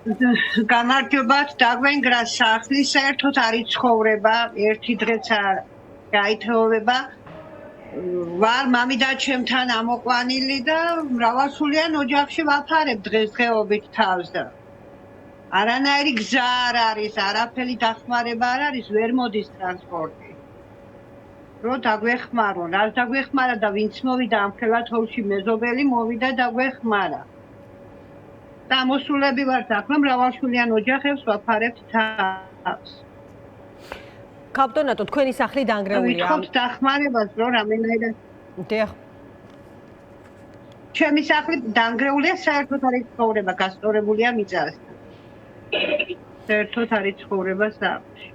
გამარჯობათ, დაგვენგრა სახლის საერთოდ არის ცხოვრება, ერთი დღეც არ გაითხოვება. ვარ მამიდაჩემთან ამოყვანილი და მრავალსულიან ოჯახში ვაფარებ დღესდღეობით თავს და არანაირი გზა არ არის, არაფერი დახმარება არ არის, ვერ მოდის ტრანსპორტი. რო დაგვეხმარონ, არ დაგვეხმარა და ვინც მოვიდა ამ ხელათოვში მეზობელი მოვიდა დაგვეხმარა. და მოსულები ვართ აქ, მრავალშვილიან ოჯახებს ვაფარებთ თავს. კაპტონატო, თქვენი სახლი დანგრეულია. ვიტყობთ დახმარებას, რომ რამენაირად. დიახ. ჩემი სახლი დანგრეულია, საერთოდ არის ცხოვრება, გასწორებულია მიწასთან. საერთოდ არის ცხოვრება სახლში.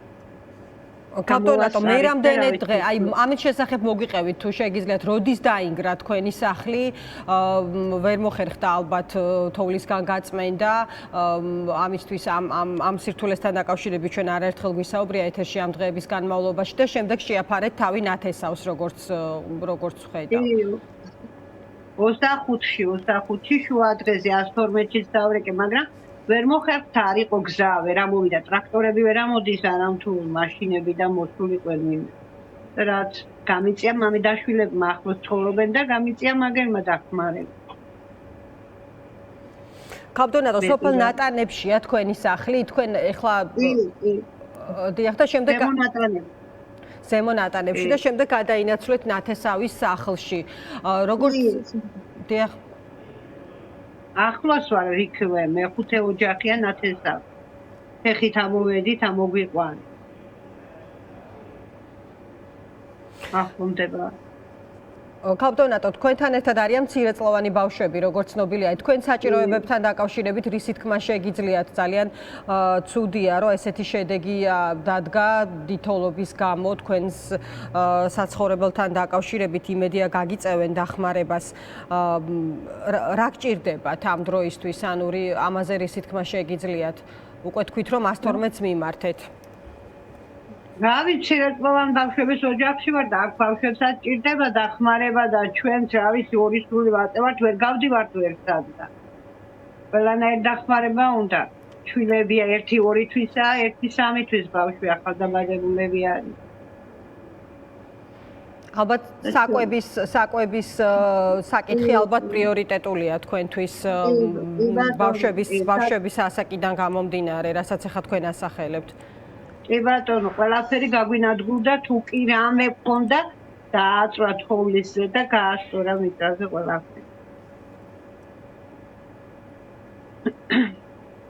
კაპტონატო, მე რამდენი დღე, აი ამით შესახებ მოგვიყევით თუ შეგიძლიათ, როდის დაინგრა თქვენი სახლი, ვერ მოხერხდა ალბათ თოვლისგან გაწმენდა, ამისთვის ამ სირთულესთან დაკავშირებით ჩვენ არაერთხელ გვისაუბრია ეთერში ამ დღეების განმავლობაში და შემდეგ შეაფარეთ თავი ნათესავს, როგორც ხედავ. 25-ში შუა დღეზე 112-ში დავრეკე, მაგრამ ვერ მოხერხდა, არ იყო გზა, ვერ ამოვიდა ტრაქტორები, ვერ ამოდის არამ თუ მაშინები და მოსულიყვნენ. რაც გამიწია მამიდაშვილებმა ახლოს ცხოვრობენ და გამიწია მაგერმა დახმარება. კაპტონატო, სოფელ ნატანებშია თქვენი სახლი, თქვენ ეხლა დიახ და შემდეგ ზემო ნატანებში და შემდეგ გადაინაცვლეთ ნათესავის სახლში. როგორც დიახ ახლოს ვარ იქ მეხუთე ოჯახია ნათესავი. ფეხით ამოვედით, ამოგვიყვანეთ. ახლომდება. კაპტონატო, თქვენთან ერთად არიან მცირეწლოვანი ბავშვები, როგორც ცნობილია. თქვენ საჭიროებებთან დაკავშირებით რისი თქმა შეგიძლიათ? ძალიან ცუდია, რომ ესეთი შედეგი დადგა დიდთოლობის გამო თქვენს საცხოვრებელთან დაკავშირებით. იმედია გაგიწევენ დახმარებას. რა გჭირდებათ ამ დროისთვის, ანუ ამაზე რისი თქმა შეგიძლიათ? უკვე თქვით, რომ 112-ს მიმართეთ. რა ვიცი, მცირეწლოვან ბავშვების ოჯახში ვარ და აქ ბავშვებსაც ჭირდება დახმარება და ჩვენც რა ვიცი ორი სული ვაწევართ, ვერ გავდივართ ერთად და ყველანაირ დახმარება უნდა. შვილებია 1-2 თვისაა, 1-3 თვის ბავშვი ახალდაბადებულები არის. ალბათ საკვების საკითხი ალბათ პრიორიტეტულია თქვენთვის ბავშვების ასაკიდან გამომდინარე, რასაც ახლა თქვენ ასახელებთ. კი ბატონო, ყველაფერი გაგვინადგურდა, თუ კი რამე გქონდა, დააწვა თოვლიზე და გაასწორა მიწაზე ყველაფერი.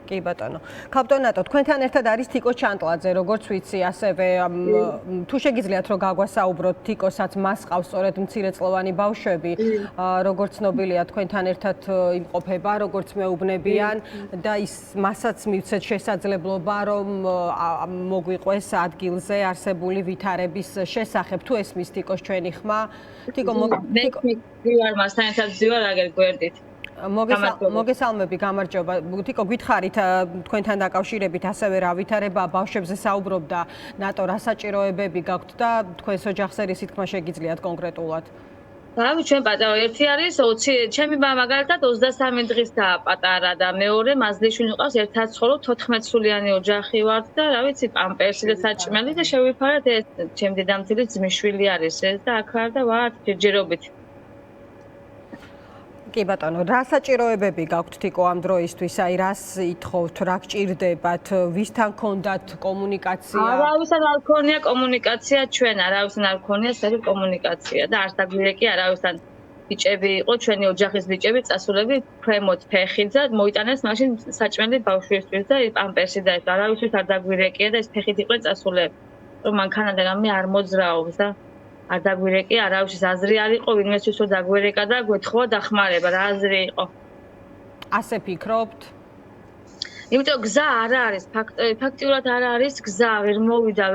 კი ბატონო. კაპტონატო, თქვენთან ერთად არის თიკო ჩანტლაძე, როგორც ვიცი, ასევე თუ შეგიძლიათ რომ გაგვასაუბროთ თიკოსაც, მას ყავს სწორედ მცირეწლოვანი ბავშვები, როგორც ცნობილია, თქვენთან ერთად იმყოფება, როგორც მეუბნებიან და მასაც მივცეთ შესაძლებლობა, რომ მოგვიყვეს ადგილზე არსებული ვითარების შესახებ. თუ ესმის თიკოს ჩვენი ხმა, თიკო მე მასთან ერთად ვზივარ აგერ გვერდით. მოგესალმები, გამარჯობა. თიკო, გითხარით თქვენთან დაკავშირებით ასევე რა ვითარება ბავშვებზე საუბრობდა ნატო, რა საჭიროებები გაქვთ და თქვენს ოჯახზე რისი თქმა შეგიძლიათ კონკრეტულად? რავი, ჩვენ პატარა ერთი არის 20, ჩემი მამა მაგალითად 23 დღის და პატარა და მეორე მაზლიშვილი ყავს, ერთად ცხოვრობ 14 სულიანი ოჯახი ვართ და რა ვიცი, პამპერსი და საჭმელი და შევიფარეთ ეს ჩემ დედამთილის ძმისშვილი არის ეს და აქ ვარ და ვართ ჯერჯერობით. კი ბატონო, რა საჭიროებები გაქვთ თიკო ამ დროისთვის? აი რას ითხოვთ, რა გჭირდებათ, ვისთან გქონდათ კომუნიკაცია? არავისთან არ გქონია კომუნიკაცია ჩვენ, არავისთან არ გქონია საერთოდ კომუნიკაცია და არც დაგვირეკი არავისთან. ბიჭები იყო, ჩვენი ოჯახის ბიჭები, წასულები, ქვემოთ ფეხიძა, მოიტანეს მაშინ საჭმელი ბავშვისთვის და პამპერსი და ეს არავისთვის არ დაგვირეკია და ეს ფეხით იყვნენ წასულები. რომ მანქანა და რამე არ მოძრაობს და არ დაგვირეკი, არავის აზრი არ იყო, ვინმესთვის რომ დაგვერეკა და გვეთხოვა დახმარება, რა აზრი იყო? ასე ფიქრობთ? იმიტომ გზა არ არის, ფაქტიურად არ არის გზა, ვერ მოვიდა,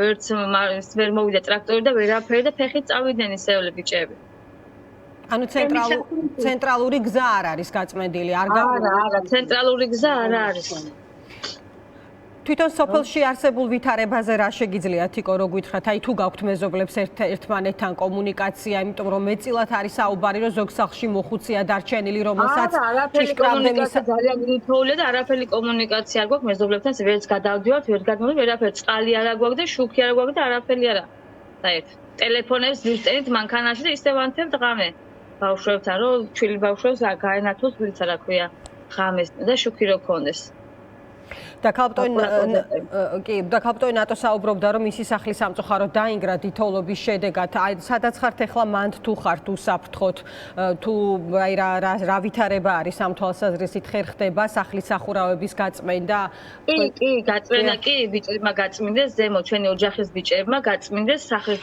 ვერ მოვიდა ტრაქტორი და ვერაფერი და ფეხით წავიდნენ ისეული ბიჭები. ანუ ცენტრალური გზა არ არის გაწმენდილი, არა, ცენტრალური გზა არ არის. თვითონ სოფელში არსებულ ვითარებაზე რა შეგიძლიათ იკო რო გითხრათ, აი თუ გაქვთ მეზობლებს ერთმანეთთან კომუნიკაცია, იმიტომ რომ მეწილად არის საუბარი, რომ ზოგ სახლში მოხუცია დარჩენილი, რომელსაც ჭიშკრამდე ძალიან გითხოვლია და არაფერი კომუნიკაცია არ გვაქვს მეზობლებთან, ვერც გადავდივართ, ვერ გადმოვიდეთ, ვერაფერი წყალი არა გვაქვს და შუქი არა გვაქვს და არაფერი არა. საერთოდ ტელეფონებს ვისწერით მანქანაში და ისე ვანთებთ ღამე ბავშვებთან, რომ ჩვილი ბავშვებს გაენათოს ვიცა რა ქვია ღამეს და შუქი რო ქონდეს. და ქალბატონი ნატო საუბრობდა, რომ მისი სახლის სამწუხაროდ დაინგრა დიდთოვლობის შედეგად. აი, სადაც ხართ ახლა მანდ თუ ხართ უსაფრთხოთ, თუ აი რა ვითარება არის ამ თვალსაზრისით ხერ ხდება სახლის სახურავების გაწმენდა? კი, გაწმენდა კი, ბიჭებმა გაწმინდეს, ზემო ჩვენი ოჯახის ბიჭებმა გაწმინდეს სახლის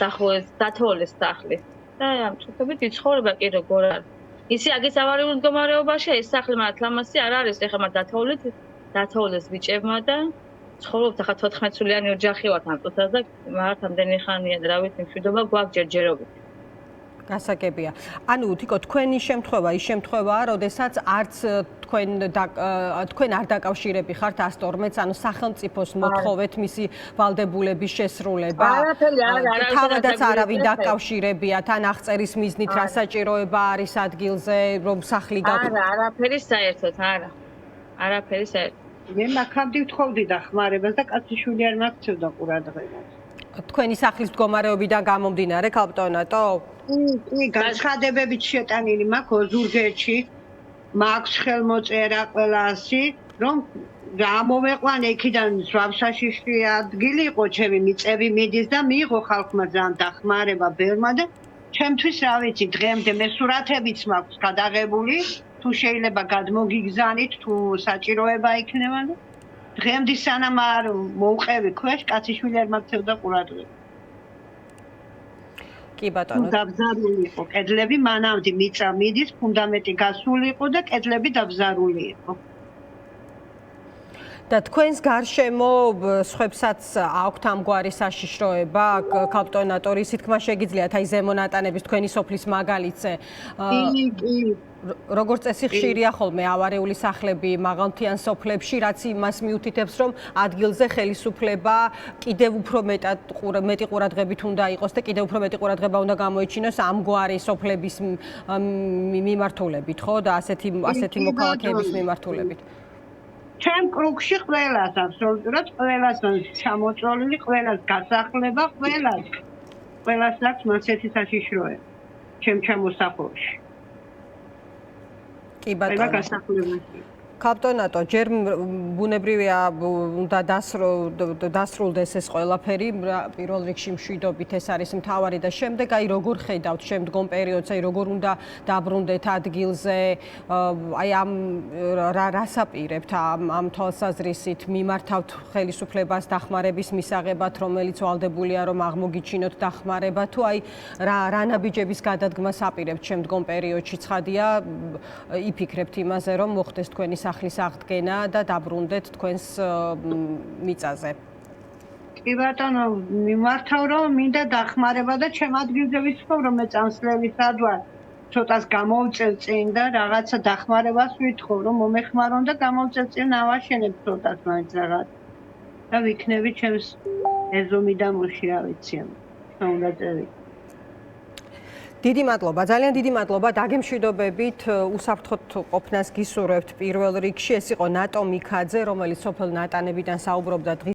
დათოვლეს სახლი. და ამ წუთობით იცხოვრება კი როგორ არის. ისი აგის ავარიულ მდგომარეობაშია, ეს სახლი მათ ლამასი არ არის, ეხლა მათ დათოვლეს ბიჭებმა და ცხოვრობთ ახლა 14 წლიანი ოჯახი ვართ ამ წუთას და მართ ამდენი ხანია და რა ვიცი მშვიდობა გვაქვს ჯერჯერობით. გასაგებია. ანუ თიკო თქვენი შემთხვევა ის შემთხვევაა, როდესაც არც თქვენ არ დაკავშირები ხართ 112-ს, ანუ სახელმწიფოს მოთხოვეთ მისი ვალდებულების შესრულება. თავადაც არავინ დაკავშირებიათ, ან აღწერის მიზნით რა საჭიროება არის ადგილზე, რომ სახლი გაქვთ? არაფერი საერთოდ, არა. არაფერი საერთოდ. მე მაგამდე ვთხოვდი დახმარებას და კაციშვილი არ მაქცევდა ყურადღებას. თქვენი სახლის მდგომარეობიდან გამომდინარე, ქალბატონატო? კი, განცხადებებით შეტანილი მაქვს ოზურგეთში, მაქვს ხელმოწერა ყველასი, რომ გამოვეყვან იქიდან სვავსაშიში ადგილი იყო, ჩემი მიწები მიდის და მიიღო ხალხმა ძალიან დახმარება ბევრმა და ჩემთვის რა ვიცი, დღემდე მე სურათებიც მაქვს გადაღებული, თუ შეიძლება გადმოგიგზავნით, თუ საჭიროება იქნება და დღემდე სანამ არ მოვყევი ქვეშ, კაციშვილი არ მაქცევდა ყურადღებას. კი ბატონო. დაბზარული იყო კედლები, მანამდე მიწა მიდის, ფუნდამენტი გასული იყო და კედლები დაბზარული იყო. და თქვენს გარშემო სხვებსაც აქვთ ამგვარი საშიშროება, ქალბატონატო, რითი თქმა შეგიძლიათ აი ზემონატანების თქვენი სოფლის მაგალითზე? კი. როგორც წესი ხშირია ხოლმე ავარიული სახლები მაღალმთიან სოფლებში, რაც იმას მიუთითებს, რომ ადგილზე ხელისუფლება კიდევ უფრო მეტი ყურადღებით უნდა იყოს და კიდევ უფრო მეტი ყურადღება უნდა გამოიჩინოს ამგვარი სოფლების მიმართულებით, ხო? და ასეთი მოქალაქეების მიმართულებით. ჩემ კრუგში ყველას აბსოლუტურად ყველას ჩამოწოლილი, ყველას გასახლება, ყველას აქვს მასეთი საშიშროება. ჩემ ჩამოსახლოში. კი ბატონო. ქალბატონატო, ჯერ ბუნებრივია უნდა დასრულდეს ეს ყველაფერი, პირველ რიგში მშვიდობით ეს არის მთავარი და შემდეგ აი როგორ ხედავთ შემდგომ პერიოდს, აი როგორ უნდა დაბრუნდეთ ადგილზე, აი ამ რას აპირებთ ამ თვალსაზრისით, მიმართავთ ხელისუფლებას დახმარების მისაღებად, რომელიც ვალდებულია რომ აღმოგიჩინოთ დახმარება, თუ აი რა ნაბიჯების გადადგმას აპირებთ შემდგომ პერიოდში, ცხადია, იფიქრებთ იმაზე, რომ მოხდეს თქვენი სახლის აღდგენა და დაბრუნდეთ თქვენს მიწაზე. კი ბატონო, მიმართავ რომ მინდა დახმარება და ჩემ ადგილზე ვიცხოვრო, მე წამსვლელისად ვარ. ცოტას გამოვწევ წინ და რაღაცა დახმარებას ვითხოვ, რომ მომეხმარონ და გამოვწევ წინ ავაშენებ ცოტას მაინც რაღაც. და ვიქნები ჩემს ეზომიდან მოში, რა ვიცი, უნდა წევიდე. დიდი მადლობა, ძალიან დიდი მადლობა დაგემშვიდობებით, უსაფრთხოდ ყოფნას გისურვებთ პირველ რიგში. ეს იყო ნატო მიქაძე, რომელიც სოფელ ნატანებიდან საუბრობდა დღის